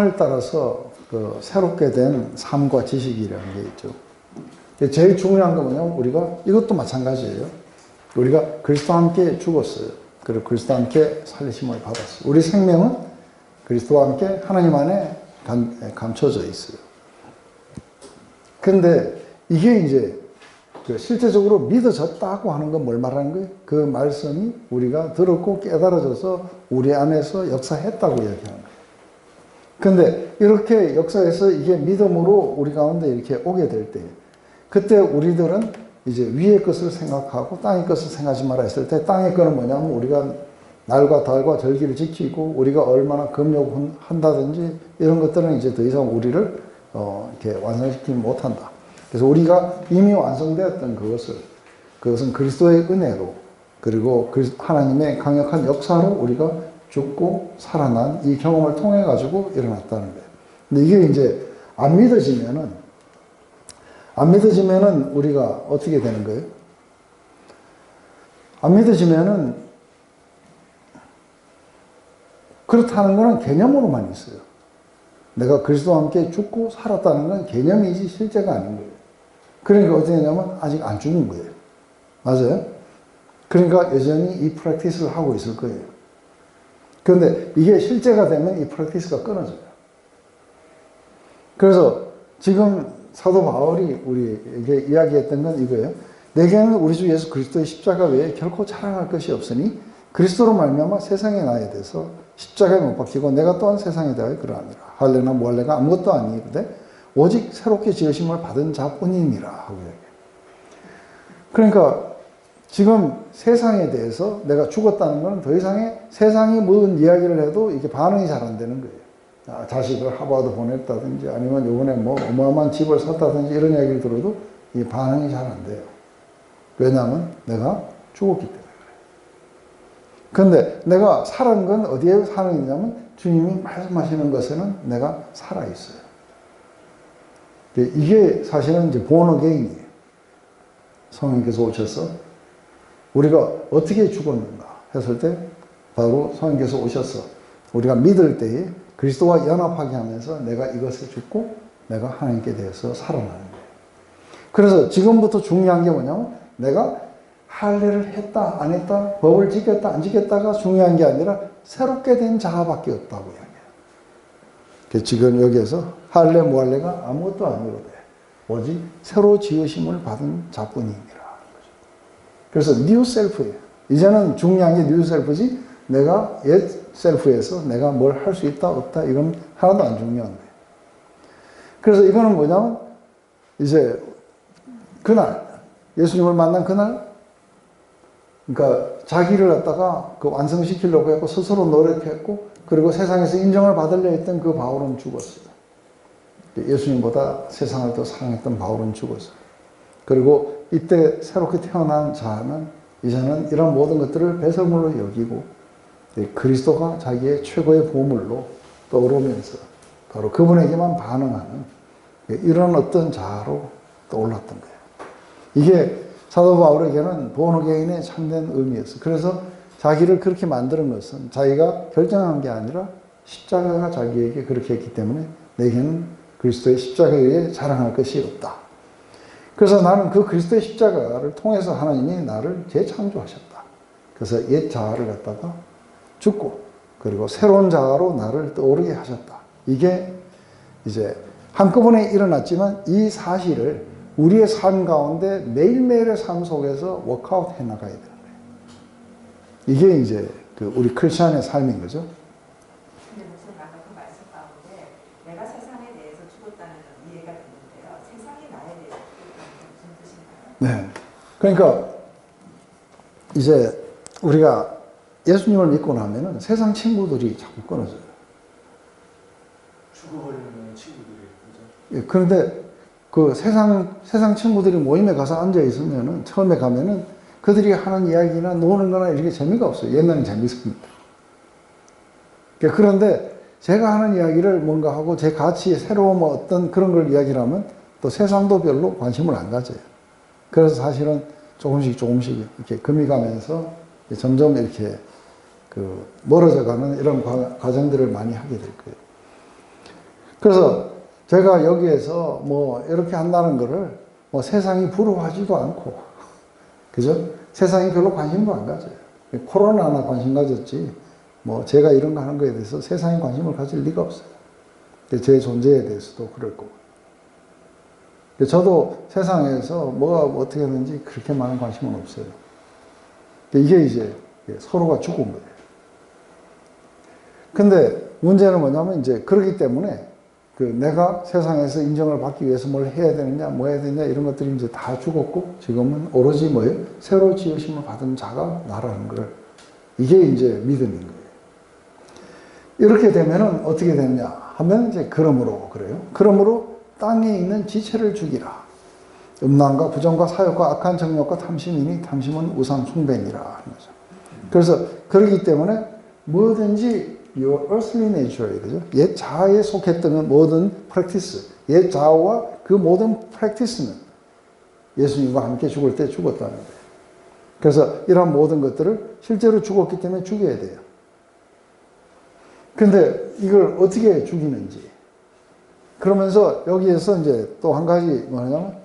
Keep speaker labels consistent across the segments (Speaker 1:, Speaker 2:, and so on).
Speaker 1: 을 따라서 그 새롭게 된 삶과 지식이라는 게 있죠. 제일 중요한 건 뭐냐면 우리가 이것도 마찬가지예요. 우리가 그리스도와 함께 죽었어요. 그리고 그리스도와 함께 살리심을 받았어요. 우리 생명은 그리스도와 함께 하나님 안에 감춰져 있어요. 근데 이게 이제 실제적으로 믿어졌다고 하는 건 뭘 말하는 거예요? 그 말씀이 우리가 들었고 깨달아져서 우리 안에서 역사했다고 이야기하는 거예요. 근데 이렇게 역사에서 이게 믿음으로 우리 가운데 이렇게 오게 될 때, 그때 우리들은 이제 위의 것을 생각하고 땅의 것을 생각하지 마라 했을 때, 땅의 것은 뭐냐면 우리가 날과 달과 절기를 지키고 우리가 얼마나 금욕한다든지 이런 것들은 이제 더 이상 우리를 이렇게 완성시키지 못한다. 그래서 우리가 이미 완성되었던 그것은 그리스도의 은혜로, 그리고 하나님의 강력한 역사로 우리가 죽고 살아난 이 경험을 통해 가지고 일어났다는 거예요. 근데 이게 이제 안 믿어지면은 우리가 어떻게 되는 거예요? 안 믿어지면은 그렇다는 거는 개념으로만 있어요. 내가 그리스도와 함께 죽고 살았다는 건 개념이지 실제가 아닌 거예요. 그러니까 어떻게 되냐면 아직 안 죽은 거예요. 맞아요? 그러니까 여전히 이 프랙티스를 하고 있을 거예요. 그런데 이게 실제가 되면 이 프랙티스가 끊어져요. 그래서 지금 사도 바울이 우리에게 이야기했던 건 이거예요. 내게는 우리 주 예수 그리스도의 십자가 외에 결코 자랑할 것이 없으니 그리스도로 말미암아 세상에 나에 대해서 십자가에 못 박히고 내가 또한 세상에 대하여 그러하니라. 할례나 무할례가 아무것도 아니거든 오직 새롭게 지으심을 받은 자뿐이니라 하고 이야기해요. 그러니까 지금 세상에 대해서 내가 죽었다는 건 더 이상의 세상이 모든 이야기를 해도 이게 반응이 잘 안 되는 거예요. 자식을 하버드 보냈다든지 아니면 요번에 뭐 어마어마한 집을 샀다든지 이런 이야기를 들어도 이 반응이 잘 안 돼요. 왜냐하면 내가 죽었기 때문에 그래요. 근데 내가 사는 건 어디에 사는 거냐면 주님이 말씀하시는 것에는 내가 살아있어요. 이게 사실은 이제 born again이에요. 성령께서 오셔서 우리가 어떻게 죽었는가 했을 때 바로 성령께서 오셔서 우리가 믿을 때에 그리스도와 연합하게 하면서 내가 이것을 죽고 내가 하나님께 대해서 살아나는 거예요. 그래서 지금부터 중요한 게 뭐냐면 내가 할례를 했다 안 했다 법을 지켰다 안 지켰다가 중요한 게 아니라 새롭게 된 자밖에 없다고 이야기해요. 지금 여기에서 할례 무할례가 아무것도 아니거든. 오직 새로 지으심을 받은 자뿐이니라. 그래서 뉴 셀프예요. 이제는 중요한 게 뉴 셀프지 내가 옛 셀프에서 내가 뭘 할 수 있다 없다 이건 하나도 안 중요한 거예요. 그래서 이거는 뭐냐면 이제 그날 예수님을 만난 그날 그러니까 자기를 갖다가 그 완성시키려고 했고 스스로 노력했고 그리고 세상에서 인정을 받으려 했던 그 바울은 죽었어요. 예수님보다 세상을 더 사랑했던 바울은 죽었어요. 그리고 이때 새롭게 태어난 자는 이제는 이런 모든 것들을 배설물로 여기고 그리스도가 자기의 최고의 보물로 떠오르면서 바로 그분에게만 반응하는 이런 어떤 자로 떠올랐던 거예요. 이게 사도 바울에게는 born again의 참된 의미였어요. 그래서 자기를 그렇게 만드는 것은 자기가 결정한 게 아니라 십자가가 자기에게 그렇게 했기 때문에 내게는 그리스도의 십자가에 의해 자랑할 것이 없다. 그래서 나는 그 그리스도의 십자가를 통해서 하나님이 나를 재창조하셨다. 그래서 옛 자아를 갖다가 죽고 그리고 새로운 자아로 나를 떠오르게 하셨다. 이게 이제 한꺼번에 일어났지만 이 사실을 우리의 삶 가운데 매일매일의 삶 속에서 워크아웃 해 나가야 되는 거예요. 이게 이제 그 우리 크리스천의 삶인 거죠.
Speaker 2: 근데 목사님 아까 그 말씀 가운데 내가 세상에 대해서 죽었다는 건 이해가 되는데요. 세상이 나에 대해서 죽었다는 건 무슨 뜻인가요?
Speaker 1: 네. 그러니까 이제 우리가 예수님을 믿고 나면은 세상 친구들이 자꾸 끊어져요.
Speaker 3: 죽어버리는 친구들이 그죠?
Speaker 1: 예, 그런데 그 세상 친구들이 모임에 가서 앉아 있으면은 처음에 가면은 그들이 하는 이야기나 노는 거나 이렇게 재미가 없어요. 옛날엔 재밌습니다. 그런데 제가 하는 이야기를 뭔가 하고 제 가치에 새로운 뭐 어떤 그런 걸 이야기를 하면 또 세상도 별로 관심을 안 가져요. 그래서 사실은 조금씩 이렇게 금이 가면서 점점 이렇게 그 멀어져 가는 이런 과정들을 많이 하게 될 거예요. 그래서 제가 여기에서 뭐 이렇게 한다는 거를 뭐 세상이 부러워하지도 않고, 그죠? 세상이 별로 관심도 안 가져요. 코로나나 관심 가졌지, 뭐 제가 이런 거 하는 거에 대해서 세상이 관심을 가질 리가 없어요. 제 존재에 대해서도 그럴 거고. 저도 세상에서 뭐가 어떻게 하는지 그렇게 많은 관심은 없어요. 이게 이제 서로가 죽은 거예요. 근데 문제는 뭐냐면 이제 그렇기 때문에 내가 세상에서 인정을 받기 위해서 뭘 해야 되느냐, 뭐 해야 되느냐 이런 것들이 이제 다 죽었고 지금은 오로지 뭐예요? 새로 지으심을 받은 자가 나라는 걸, 이게 이제 믿음인 거예요. 이렇게 되면은 어떻게 되느냐 하면 이제 그러므로 그래요. 그러므로 땅에 있는 지체를 죽이라. 음란과 부정과 사욕과 악한 정욕과 탐심이니 탐심은 우상 숭배니라 하는 거죠. 그래서 그렇기 때문에 뭐든지 your earthly nature, 그죠? 옛 자아에 속했던 모든 practice, 옛 자아와 그 모든 practice는 예수님과 함께 죽을 때 죽었다는 거예요. 그래서 이러한 모든 것들을 실제로 죽었기 때문에 죽여야 돼요. 근데 이걸 어떻게 죽이는지. 그러면서 여기에서 이제 또 한 가지 뭐냐면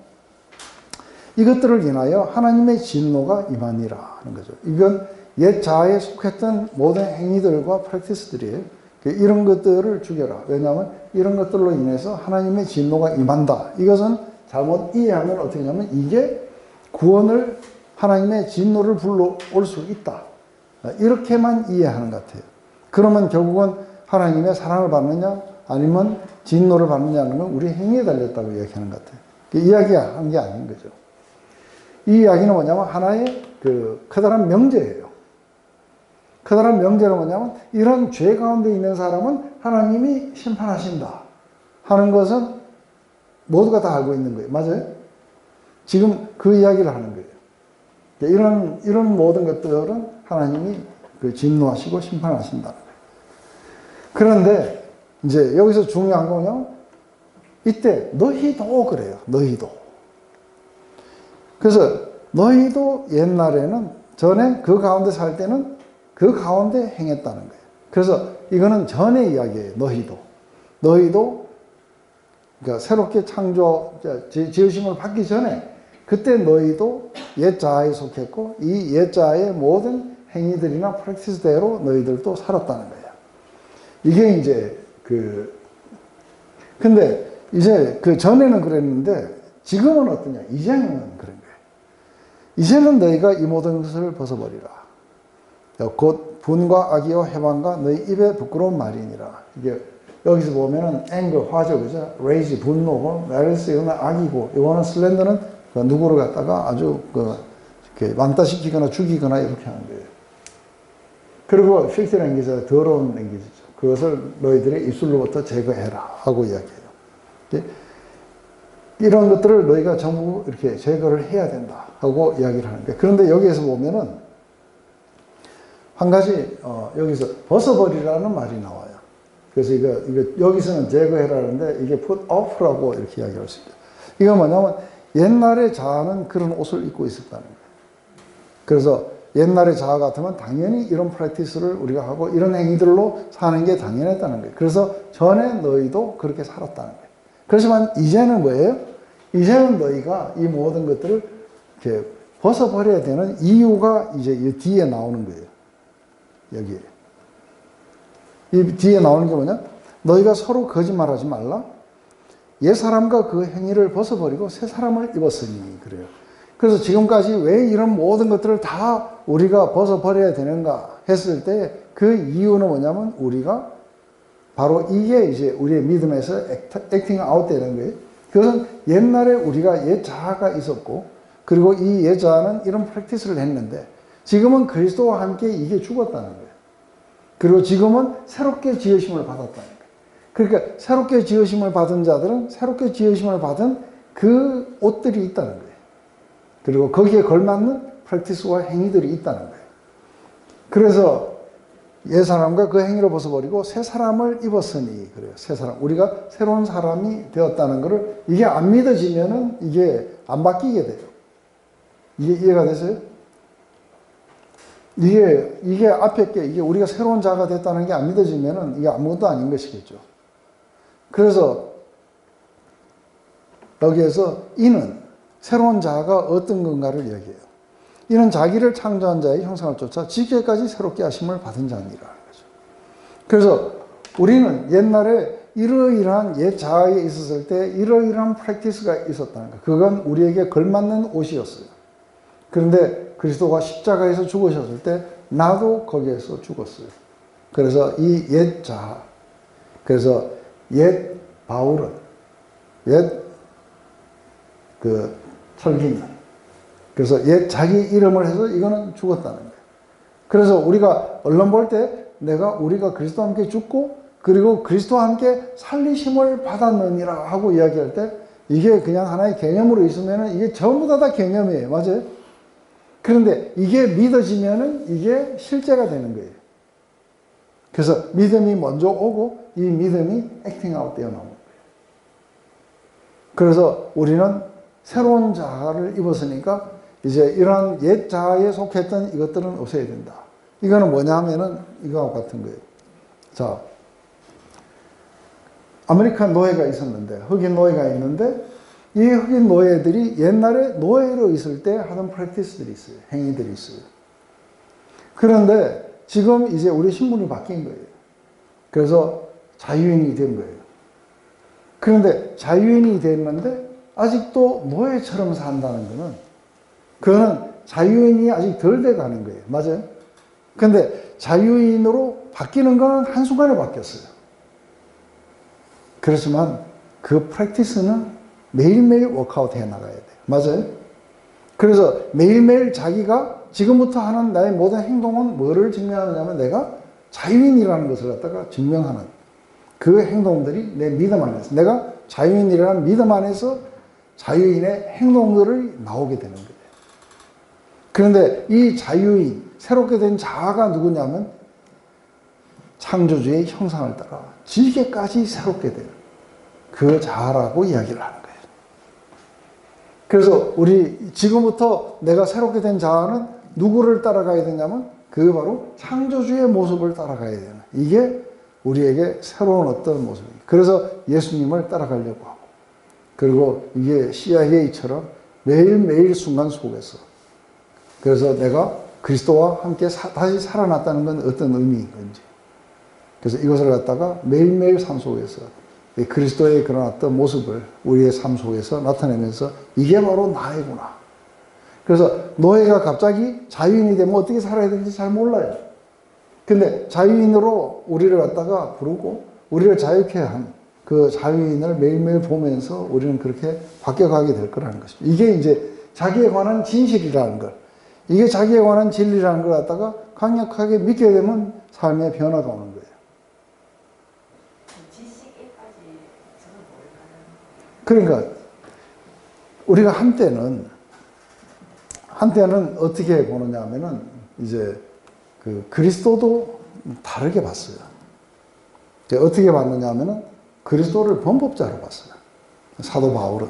Speaker 1: 이것들을 인하여 하나님의 진노가 임하니라 하는 거죠. 이건 옛 자아에 속했던 모든 행위들과 프랙티스들이에요. 이런 것들을 죽여라. 왜냐하면 이런 것들로 인해서 하나님의 진노가 임한다. 이것은 잘못 이해하면 어떻게 하냐면 이게 구원을, 하나님의 진노를 불러올 수 있다. 이렇게만 이해하는 것 같아요. 그러면 결국은 하나님의 사랑을 받느냐 아니면 진노를 받느냐는 건 우리 행위에 달렸다고 이야기하는 것 같아요. 이야기하는 게 아닌 거죠. 이 이야기는 뭐냐면 하나의 커다란 명제예요. 커다란 명제는 뭐냐면 이런 죄 가운데 있는 사람은 하나님이 심판하신다 하는 것은 모두가 다 알고 있는 거예요. 맞아요? 지금 그 이야기를 하는 거예요. 이런 모든 것들은 하나님이 진노하시고 심판하신다는 거예요. 그런데 이제 여기서 중요한 건 뭐냐면 이때 너희도 그래요. 너희도. 그래서 너희도 옛날에는 전에 그 가운데 살 때는 그 가운데 행했다는 거예요. 그래서 이거는 전의 이야기예요. 너희도 그러니까 새롭게 지으심을 받기 전에 그때 너희도 옛 자아에 속했고 이 옛 자아의 모든 행위들이나 프랙티스대로 너희들도 살았다는 거예요. 이게 이제 근데 이제 전에는 그랬는데 지금은 어떠냐? 이제는 그런 거예요. 이제는 너희가 이 모든 것을 벗어버리라. 곧 분과 악의와 해방과 너희 입에 부끄러운 말이니라. 이게 여기서 보면은 anger, 화죠, 그죠? rage, 분노고, malice, 이거는 악이고, 이거는 slander는 누구를 갖다가 아주 이렇게 왕따시키거나 죽이거나 이렇게 하는 거예요. 그리고 filthy language, 더러운 language죠. 그것을 너희들의 입술로부터 제거해라 하고 이야기해요. 이런 것들을 너희가 전부 이렇게 제거를 해야 된다 하고 이야기를 하는 거예요. 그런데 여기에서 보면은 한 가지 여기서 벗어버리라는 말이 나와요. 그래서 이거 여기서는 제거해라는데 이게 put off라고 이렇게 이야기할 수 있어요. 이건 뭐냐면 옛날의 자아는 그런 옷을 입고 있었다는 거예요. 그래서 옛날의 자아 같으면 당연히 이런 프랙티스를 우리가 하고 이런 행위들로 사는 게 당연했다는 거예요. 그래서 전에 너희도 그렇게 살았다는 거예요. 그렇지만 이제는 뭐예요? 이제는 너희가 이 모든 것들을 이렇게 벗어버려야 되는 이유가 이제 이 뒤에 나오는 거예요. 여기에. 이 뒤에 나오는 게 뭐냐? 너희가 서로 거짓말하지 말라. 옛 사람과 그 행위를 벗어버리고 새 사람을 입었으니 그래요. 그래서 지금까지 왜 이런 모든 것들을 다 우리가 벗어버려야 되는가 했을 때 그 이유는 뭐냐면 우리가 바로 이게 이제 우리의 믿음에서 액팅 아웃 되는 거예요. 그것은 옛날에 우리가 옛 자아가 있었고 그리고 이 옛 자아는 이런 프랙티스를 했는데 지금은 그리스도와 함께 이게 죽었다는 거예요. 그리고 지금은 새롭게 지으심을 받았다는 거예요. 그러니까 새롭게 지으심을 받은 자들은 새롭게 지으심을 받은 그 옷들이 있다는 거예요. 그리고 거기에 걸맞는 프랙티스와 행위들이 있다는 거예요. 그래서 옛 사람과 그 행위를 벗어버리고 새 사람을 입었으니 그래요. 새 사람. 우리가 새로운 사람이 되었다는 것을 이게 안 믿어지면은 이게 안 바뀌게 돼요. 이게 이해가 되세요? 이게 앞에 게 이게 우리가 새로운 자가 됐다는 게 안 믿어지면은 이게 아무것도 아닌 것이겠죠. 그래서 여기에서 이는 새로운 자아가 어떤 건가를 얘기해요. 이는 자기를 창조한 자의 형상을 쫓아 지게까지 새롭게 하심을 받은 자니라 하는 거죠. 그래서 우리는 옛날에 이러이러한 옛 자아에 있었을 때 이러이러한 프랙티스가 있었다는 거예요. 그건 우리에게 걸맞는 옷이었어요. 그런데 그리스도가 십자가에서 죽으셨을 때 나도 거기에서 죽었어요. 그래서 이 옛 자아, 그래서 옛 바울은, 옛 그 설기는, 그래서 옛 자기 이름을 해서 이거는 죽었다는 거예요. 그래서 우리가 언론 볼 때 우리가 그리스도와 함께 죽고 그리고 그리스도와 함께 살리심을 받았느니라 하고 이야기할 때 이게 그냥 하나의 개념으로 있으면 이게 전부 다 개념이에요. 맞아요? 그런데 이게 믿어지면은 이게 실제가 되는 거예요. 그래서 믿음이 먼저 오고 이 믿음이 액팅아웃 되어 나오는 거예요. 그래서 우리는 새로운 자아를 입었으니까 이제 이런 옛 자아에 속했던 이것들은 없애야 된다. 이거는 뭐냐 하면은 이거와 같은 거예요. 자, 아메리칸 노예가 있었는데, 흑인 노예가 있는데, 이 흑인 노예들이 옛날에 노예로 있을 때 하던 프랙티스들이 있어요. 행위들이 있어요. 그런데 지금 이제 우리 신분이 바뀐 거예요. 그래서 자유인이 된 거예요. 그런데 자유인이 됐는데 아직도 노예처럼 산다는 거는 그거는 자유인이 아직 덜 돼 가는 거예요. 맞아요? 근데 자유인으로 바뀌는 거는 한순간에 바뀌었어요. 그렇지만 그 프랙티스는 매일매일 워크아웃 해 나가야 돼요. 맞아요? 그래서 매일매일 자기가 지금부터 하는 나의 모든 행동은 뭐를 증명하느냐면 내가 자유인이라는 것을 갖다가 증명하는 그 행동들이 내 믿음 안에서, 내가 자유인이라는 믿음 안에서 자유인의 행동들이 나오게 되는 거예요. 그런데 이 자유인, 새롭게 된 자아가 누구냐면 창조주의 형상을 따라 지게까지 새롭게 되는 그 자아라고 이야기를 하는 거예요. 그래서 우리 지금부터 내가 새롭게 된 자아는 누구를 따라가야 되냐면 그 바로 창조주의 모습을 따라가야 되는, 이게 우리에게 새로운 어떤 모습이에요. 그래서 예수님을 따라가려고 하고, 그리고 이게 CIA처럼 매일매일 순간 속에서, 그래서 내가 그리스도와 함께 다시 살아났다는 건 어떤 의미인 건지, 그래서 이것을 갖다가 매일매일 삶 속에서 그리스도의 그런 어떤 모습을 우리의 삶 속에서 나타내면서 이게 바로 나이구나. 그래서 노예가 갑자기 자유인이 되면 어떻게 살아야 되는지 잘 몰라요. 근데 자유인으로 우리를 갖다가 부르고 우리를 자유케 한 그 자유인을 매일매일 보면서 우리는 그렇게 바뀌어가게 될 거라는 것이죠. 이게 이제 자기에 관한 진실이라는 걸, 이게 자기에 관한 진리라는 걸 갖다가 강력하게 믿게 되면 삶의 변화가 오는 거예요. 그러니까 우리가 한때는 어떻게 보느냐 하면은 이제 그 그리스도도 다르게 봤어요. 어떻게 봤느냐 하면은 그리스도를 범법자로 봤어요. 사도 바울은.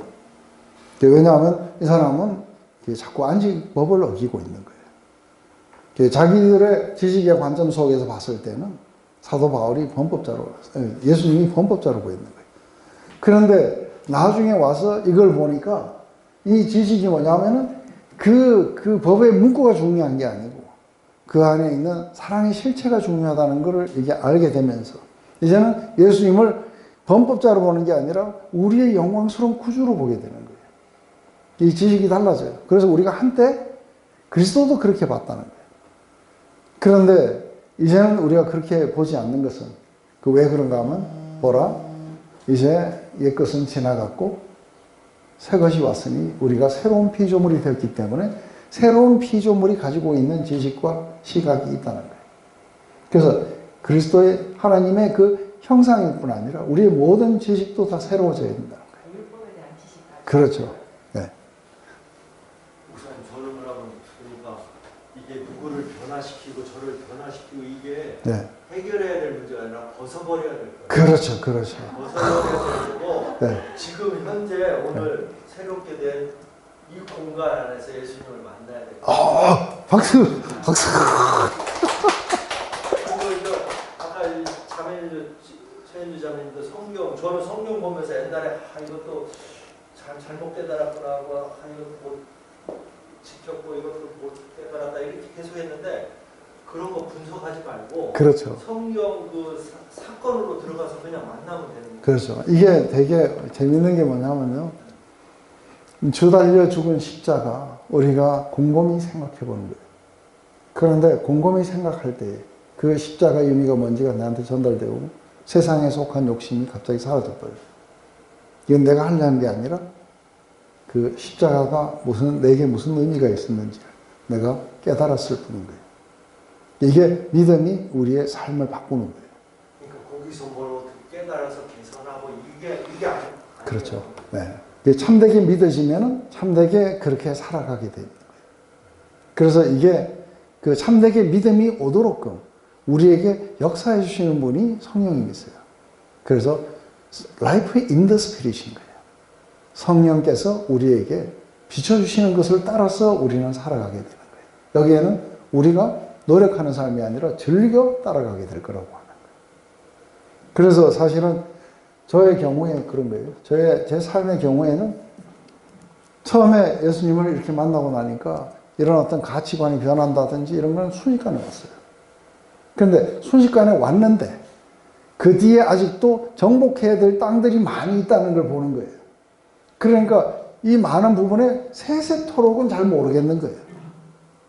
Speaker 1: 왜냐하면 이 사람은 자꾸 안식법을 어기고 있는 거예요. 자기들의 지식의 관점 속에서 봤을 때는 사도 바울이 범법자로, 예수님이 범법자로 보이는 거예요. 그런데 나중에 와서 이걸 보니까 이 지식이 뭐냐면은 그 법의 문구가 중요한 게 아니고 그 안에 있는 사랑의 실체가 중요하다는 것을 이게 알게 되면서 이제는 예수님을 범법자로 보는 게 아니라 우리의 영광스러운 구주로 보게 되는 거예요. 이 지식이 달라져요. 그래서 우리가 한때 그리스도도 그렇게 봤다는 거예요. 그런데 이제는 우리가 그렇게 보지 않는 것은 왜 그런가 하면 보라, 이제 옛것은 지나갔고 새 것이 왔으니 우리가 새로운 피조물이 되었기 때문에 새로운 피조물이 가지고 있는 지식과 시각이 있다는 거예요. 그래서 그리스도의 하나님의 그 형상일 뿐 아니라 우리의 모든 지식도 다 새로워져야 된다는 거예요.
Speaker 2: 율법에 대한 지식까지.
Speaker 1: 그렇죠. 네.
Speaker 3: 목사님, 저는 뭐라고 보니까 이게 누구를 변화시키고 저를 변화시키고 이게
Speaker 1: 네.
Speaker 3: 해결해야 될 문제가 아니라 벗어버려야 될 거예요.
Speaker 1: 그렇죠. 그렇죠.
Speaker 3: 벗어버려야 될 거고
Speaker 1: 네.
Speaker 3: 지금 현재 오늘 새롭게 된 이 공간 안에서 예수님을 만나야 될 거예요.
Speaker 1: 박수! 박수!
Speaker 3: 그리고 아까 자매님도 최현주 자매님도 성경 저는 성경 보면서 옛날에 이것도 잘못 깨달았구나 하고 이것도 못 지켰고 이것도 못 깨달았다 이렇게 계속 했는데 그런 거 분석하지 말고
Speaker 1: 그렇죠.
Speaker 3: 성경 그 사건으로 들어가서 그냥 만나면 되는 거예요.
Speaker 1: 그렇죠. 이게 되게 재밌는 게 뭐냐면요. 주 달려 죽은 십자가 우리가 곰곰이 생각해 보는 거예요. 그런데 곰곰이 생각할 때 그 십자가의 의미가 뭔지가 나한테 전달되고 세상에 속한 욕심이 갑자기 사라져버려요. 이건 내가 하려는 게 아니라 그 십자가가 내게 무슨 의미가 있었는지 내가 깨달았을 뿐인 거예요. 이게 믿음이 우리의 삶을 바꾸는 거예요.
Speaker 3: 그러니까 거기서 뭘 어떻게 깨달아서 개선하고 이게 아니에요.
Speaker 1: 그렇죠. 네. 참되게 믿어지면은 참되게 그렇게 살아가게 되는 거예요. 그래서 이게 그 참되게 믿음이 오도록끔 우리에게 역사해 주시는 분이 성령님이세요. 그래서 life in the spirit인 거예요. 성령께서 우리에게 비춰주시는 것을 따라서 우리는 살아가게 되는 거예요. 여기에는 우리가 노력하는 삶이 아니라 즐겨 따라가게 될 거라고 하는 거예요. 그래서 사실은 저의 경우에 그런 거예요. 제 삶의 경우에는 처음에 예수님을 이렇게 만나고 나니까 이런 어떤 가치관이 변한다든지 이런 건 순식간에 왔어요. 그런데 순식간에 왔는데 그 뒤에 아직도 정복해야 될 땅들이 많이 있다는 걸 보는 거예요. 그러니까 이 많은 부분에 세세토록은 잘 모르겠는 거예요.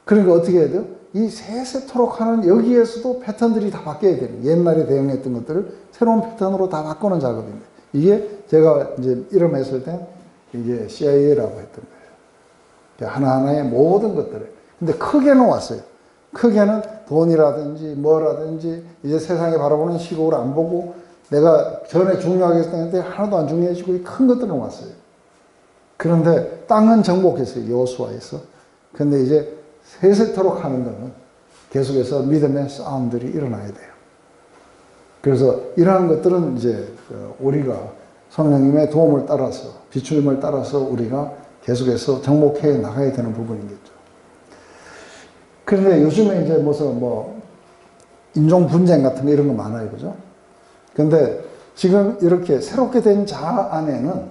Speaker 1: 그러니까 어떻게 해야 돼요? 이 세세토록 하는 여기에서도 패턴들이 다 바뀌어야 되는 거예요. 옛날에 대응했던 것들을 새로운 패턴으로 다 바꾸는 작업인데 이게 제가 이제 이름했을 때 이게 CIA라고 했던 거예요. 하나하나의 모든 것들을. 근데 크게는 왔어요. 크게는 돈이라든지 뭐라든지 이제 세상에 바라보는 시각으로 안 보고 내가 전에 중요하게 했던 때 하나도 안 중요해지고 큰 것들은 왔어요. 그런데 땅은 정복했어요. 여호수아에서. 근데 이제 세세토록 하는 거는 계속해서 믿음의 싸움들이 일어나야 돼요. 그래서 이러한 것들은 이제 우리가 성령님의 도움을 따라서 비추임을 따라서 우리가 계속해서 정복해 나가야 되는 부분이겠죠. 그런데 요즘에 이제 무슨 인종 분쟁 같은 거 이런 거 많아요. 그죠? 근데 지금 이렇게 새롭게 된 자 안에는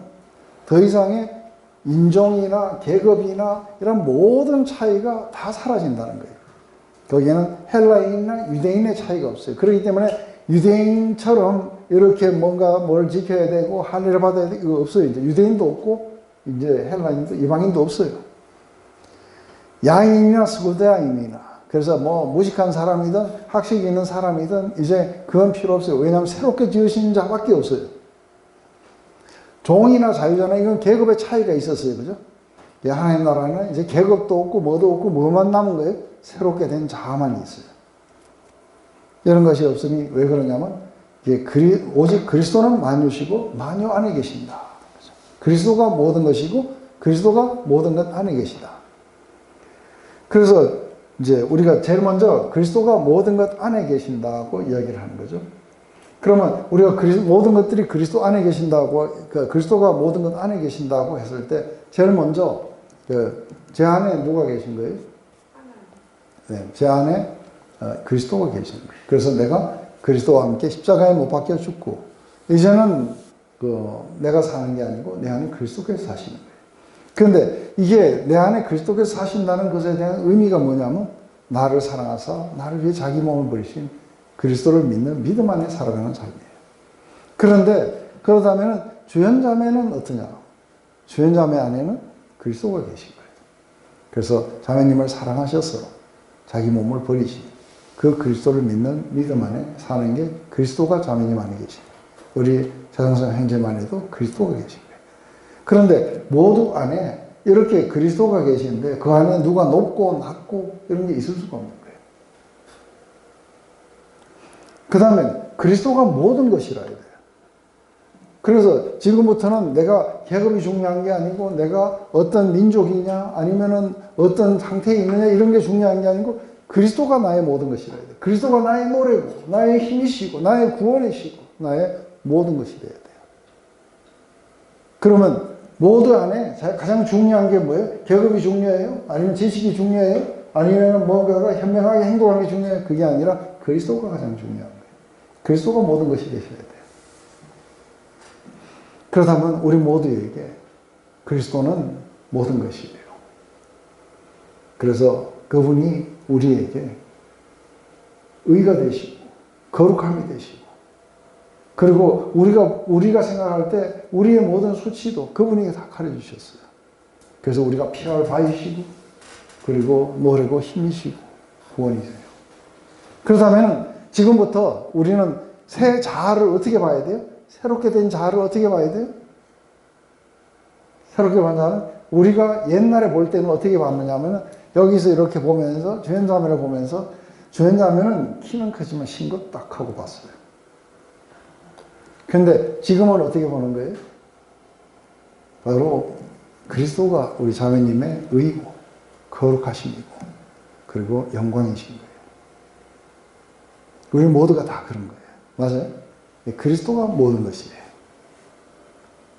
Speaker 1: 더 이상의 인종이나 계급이나 이런 모든 차이가 다 사라진다는 거예요. 거기에는 헬라인이나 유대인의 차이가 없어요. 그렇기 때문에 유대인처럼 이렇게 뭔가 뭘 지켜야 되고 할례를 받아야 되고 이거 없어요. 이제 유대인도 없고 이제 헬라인도 이방인도 없어요. 야인이나 스구대야인이나 그래서 무식한 사람이든 학식이 있는 사람이든 이제 그건 필요 없어요. 왜냐하면 새롭게 지으신 자밖에 없어요. 종이나 자유자나 이건 계급의 차이가 있었어요. 그죠? 하나님 나라는 이제 계급도 없고 뭐도 없고 뭐만 남은 거예요? 새롭게 된 자만 있어요. 이런 것이 없으니 왜 그러냐면 오직 그리스도는 만유시고 만유 안에 계신다. 그리스도가 모든 것이고 그리스도가 모든 것 안에 계시다. 그래서 이제 우리가 제일 먼저 그리스도가 모든 것 안에 계신다고 이야기를 하는 거죠. 그러면 우리가 모든 것들이 그리스도 안에 계신다고, 그리스도가 모든 것 안에 계신다고 했을 때 제일 먼저 제 안에 누가 계신 거예요? 네, 제 안에 그리스도가 계신 거예요. 그래서 내가 그리스도와 함께 십자가에 못 박혀 죽고 이제는 내가 사는 게 아니고 내 안에 그리스도께서 사시는 거예요. 그런데 이게 내 안에 그리스도께서 사신다는 것에 대한 의미가 뭐냐면 나를 사랑하사 나를 위해 자기 몸을 버리신 그리스도를 믿는 믿음 안에 살아가는 삶이에요. 그런데 그러다면 주연자매는 어떠냐? 주연자매 안에는 그리스도가 계신 거예요. 그래서 자매님을 사랑하셔서 자기 몸을 버리신 그 그리스도를 믿는 믿음 안에 사는 게 그리스도가 자매님 안에 계신 거예요. 우리 자정성 형제만 해도 그리스도가 계신 거예요. 그런데 모두 안에 이렇게 그리스도가 계시는데 그 안에 누가 높고 낮고 이런 게 있을 수가 없는 거예요. 그 다음에 그리스도가 모든 것이라야 돼요. 그래서 지금부터는 내가 계급이 중요한 게 아니고 내가 어떤 민족이냐 아니면은 어떤 상태에 있느냐 이런 게 중요한 게 아니고 그리스도가 나의 모든 것이라야 돼요. 그리스도가 나의 노래고 나의 힘이시고 나의 구원이시고 나의 모든 것이 돼야 돼요. 그러면 모두 안에 가장 중요한 게 뭐예요? 계급이 중요해요? 아니면 지식이 중요해요? 아니면 뭔가가 현명하게 행동하는 게 중요해요? 그게 아니라 그리스도가 가장 중요한 거예요. 그리스도가 모든 것이 되셔야 돼요. 그렇다면 우리 모두에게 그리스도는 모든 것이에요. 그래서 그분이 우리에게 의가 되시고 거룩함이 되시고, 그리고 우리가 생각할 때 우리의 모든 수치도 그분이 다 가려주셨어요. 그래서 우리가 피할 바이시고, 그리고 노래고 힘이시고 구원이세요. 그렇다면 지금부터 우리는 새 자아를 어떻게 봐야 돼요? 새롭게 된 자아를 어떻게 봐야 돼요? 새롭게 본 자는 우리가 옛날에 볼 때는 어떻게 봤느냐면, 여기서 이렇게 보면서 주연자매를 보면서, 주연자매는 키는 크지만 신것 딱 하고 봤어요. 근데 지금은 어떻게 보는 거예요? 바로 그리스도가 우리 자매님의 의고 거룩하심이고 그리고 영광이신 거예요. 우리 모두가 다 그런 거예요. 맞아요? 그리스도가 모든 것이에요.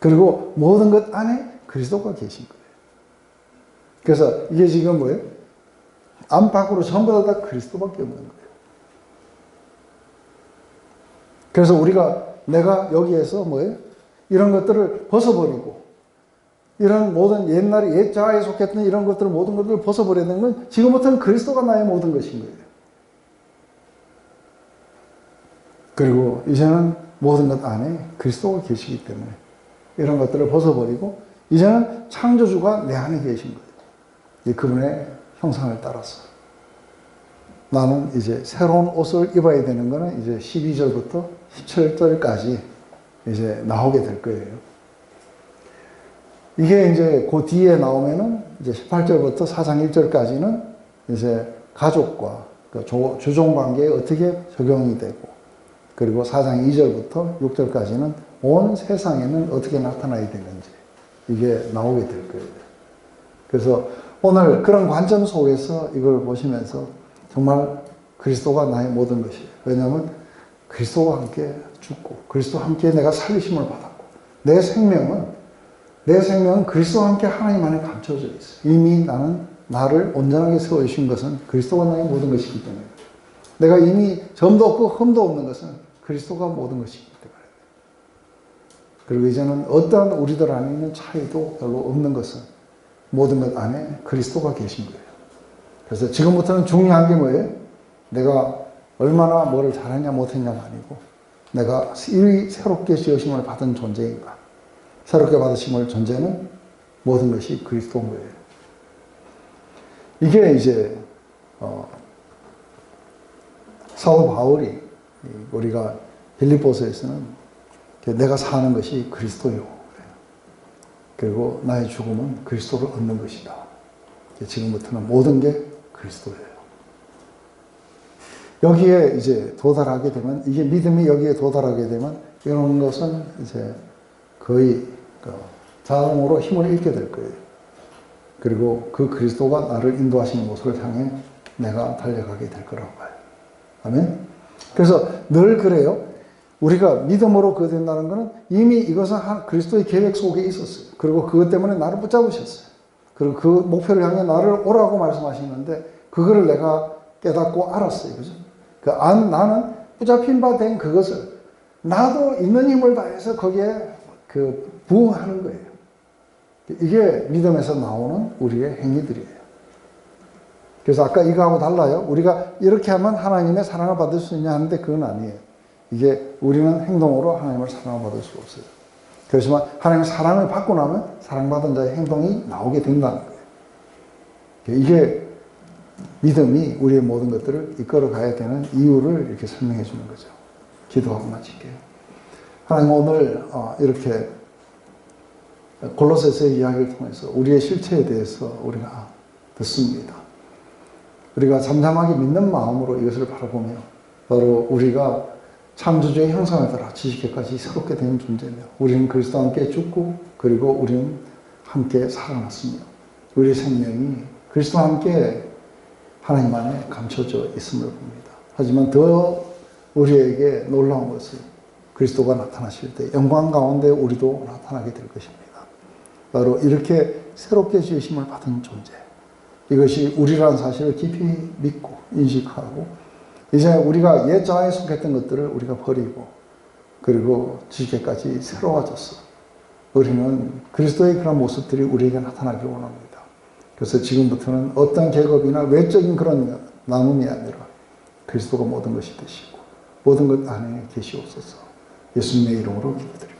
Speaker 1: 그리고 모든 것 안에 그리스도가 계신 거예요. 그래서 이게 지금 뭐예요? 안팎으로 전부 다 그리스도밖에 없는 거예요. 그래서 내가 여기에서 뭐예요? 이런 것들을 벗어버리고, 이런 모든 옛날에 옛자아에 속했던 이런 것들, 모든 것들을 벗어버려야 되는 건 지금부터는 그리스도가 나의 모든 것인 거예요. 그리고 이제는 모든 것 안에 그리스도가 계시기 때문에 이런 것들을 벗어버리고, 이제는 창조주가 내 안에 계신 거예요. 그분의 형상을 따라서 나는 이제 새로운 옷을 입어야 되는 거는 이제 12절부터 17절까지 이제 나오게 될 거예요. 이게 이제 그 뒤에 나오면은 이제 18절부터 4장 1절까지는 이제 가족과 주종 관계에 어떻게 적용이 되고, 그리고 4장 2절부터 6절까지는 온 세상에는 어떻게 나타나야 되는지 이게 나오게 될 거예요. 그래서 오늘 그런 관점 속에서 이걸 보시면서 정말 그리스도가 나의 모든 것이에요. 왜냐하면 그리스도와 함께 죽고 그리스도와 함께 내가 살리심을 받았고, 내 생명은 그리스도와 함께 하나님 안에 감춰져 있어요. 이미 나를 온전하게 세워주신 것은 그리스도가 나의 모든 것이기 때문에, 내가 이미 점도 없고 흠도 없는 것은 그리스도가 모든 것이기 때문에, 그리고 이제는 어떠한 우리들 안에 있는 차이도 별로 없는 것은 모든 것 안에 그리스도가 계신 거예요. 그래서 지금부터는 중요한 게 뭐예요? 내가 얼마나 뭐를 잘했냐 못했냐가 아니고, 내가 새롭게 지으심을 받은 존재인가. 새롭게 받으심을 존재는 모든 것이 그리스도인 거예요. 이게 이제 사도 바울이 우리가 빌립보서에서는 내가 사는 것이 그리스도요, 그리고 나의 죽음은 그리스도를 얻는 것이다. 지금부터는 모든 게 그리스도예요. 여기에 이제 도달하게 되면, 이게 믿음이 여기에 도달하게 되면 이런 것은 이제 거의 자동으로 힘을 잃게 될 거예요. 그리고 그 그리스도가 나를 인도하시는 곳을 향해 내가 달려가게 될 거라고 봐요. 아멘? 그래서 늘 그래요. 우리가 믿음으로 그거 된다는 것은 이미 이것은 그리스도의 계획 속에 있었어요. 그리고 그것 때문에 나를 붙잡으셨어요. 그리고 그 목표를 향해 나를 오라고 말씀하시는데, 그거를 내가 깨닫고 알았어요. 그죠? 나는 붙잡힌 바 된 그것을 나도 있는 힘을 다해서 거기에 부응하는 거예요. 이게 믿음에서 나오는 우리의 행위들이에요. 그래서 아까 이거하고 달라요. 우리가 이렇게 하면 하나님의 사랑을 받을 수 있냐 하는데 그건 아니에요. 이게 우리는 행동으로 하나님을 사랑받을 수 없어요. 그렇지만 하나님의 사랑을 받고 나면 사랑받은 자의 행동이 나오게 된다는 거예요. 이게 믿음이 우리의 모든 것들을 이끌어 가야 되는 이유를 이렇게 설명해 주는 거죠. 기도하고 마칠게요. 하나님, 오늘 이렇게 골로새서의 이야기를 통해서 우리의 실체에 대해서 우리가 듣습니다. 우리가 잠잠하게 믿는 마음으로 이것을 바라보며, 바로 우리가 창조주의 형상을 따라 지식에까지 새롭게 된 존재며, 우리는 그리스도와 함께 죽고, 그리고 우리는 함께 살아났으며, 우리의 생명이 그리스도와 함께 하나님 안에 감춰져 있음을 봅니다. 하지만 더 우리에게 놀라운 것은 그리스도가 나타나실 때 영광 가운데 우리도 나타나게 될 것입니다. 바로 이렇게 새롭게 지으심을 받은 존재, 이것이 우리라는 사실을 깊이 믿고 인식하고, 이제 우리가 옛 자아에 속했던 것들을 우리가 버리고, 그리고 지식에까지 새로워졌어. 우리는 그리스도의 그런 모습들이 우리에게 나타나길 원합니다. 그래서 지금부터는 어떤 계급이나 외적인 그런 나눔이 아니라 그리스도가 모든 것이 되시고 모든 것 안에 계시옵소서. 예수님의 이름으로 기도드립니다.